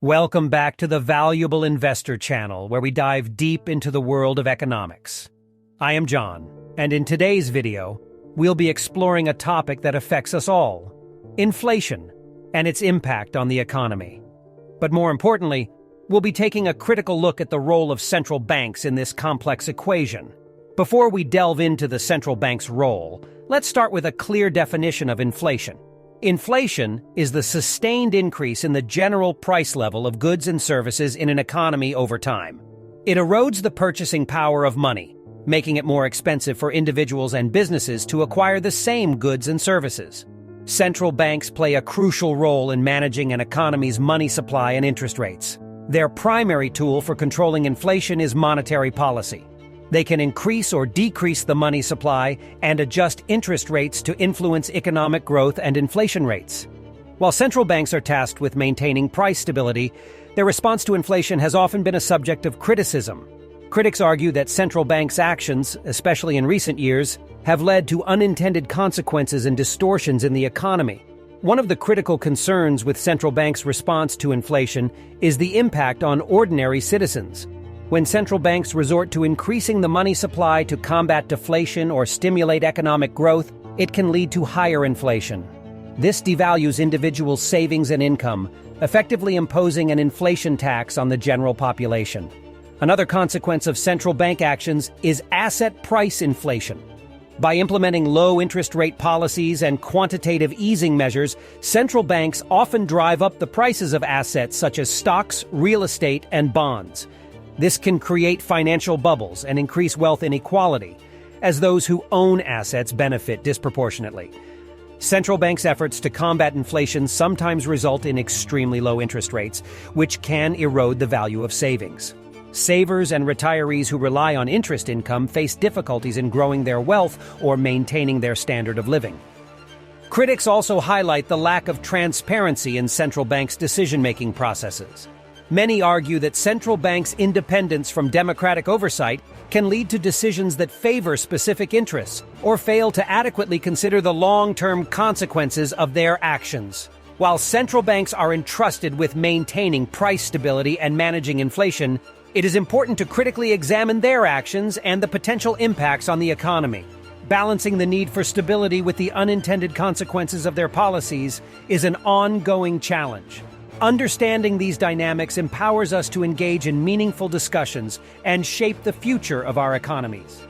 Welcome back to the Valuable Investor channel, where we dive deep into the world of economics. I am John, and in today's video, we'll be exploring a topic that affects us all: inflation and its impact on the economy. But more importantly, we'll be taking a critical look at the role of central banks in this complex equation. Before we delve into the central bank's role, let's start with a clear definition of inflation. Inflation is the sustained increase in the general price level of goods and services in an economy over time. It erodes the purchasing power of money, making it more expensive for individuals and businesses to acquire the same goods and services. Central banks play a crucial role in managing an economy's money supply and interest rates. Their primary tool for controlling inflation is monetary policy. They can increase or decrease the money supply and adjust interest rates to influence economic growth and inflation rates. While central banks are tasked with maintaining price stability, their response to inflation has often been a subject of criticism. Critics argue that central banks' actions, especially in recent years, have led to unintended consequences and distortions in the economy. One of the critical concerns with central banks' response to inflation is the impact on ordinary citizens. When central banks resort to increasing the money supply to combat deflation or stimulate economic growth, it can lead to higher inflation. This devalues individuals' savings and income, effectively imposing an inflation tax on the general population. Another consequence of central bank actions is asset price inflation. By implementing low interest rate policies and quantitative easing measures, central banks often drive up the prices of assets such as stocks, real estate, and bonds. This can create financial bubbles and increase wealth inequality, as those who own assets benefit disproportionately. Central banks' efforts to combat inflation sometimes result in extremely low interest rates, which can erode the value of savings. Savers and retirees who rely on interest income face difficulties in growing their wealth or maintaining their standard of living. Critics also highlight the lack of transparency in central banks' decision-making processes. Many argue that central banks' independence from democratic oversight can lead to decisions that favor specific interests or fail to adequately consider the long-term consequences of their actions. While central banks are entrusted with maintaining price stability and managing inflation, it is important to critically examine their actions and the potential impacts on the economy. Balancing the need for stability with the unintended consequences of their policies is an ongoing challenge. Understanding these dynamics empowers us to engage in meaningful discussions and shape the future of our economies.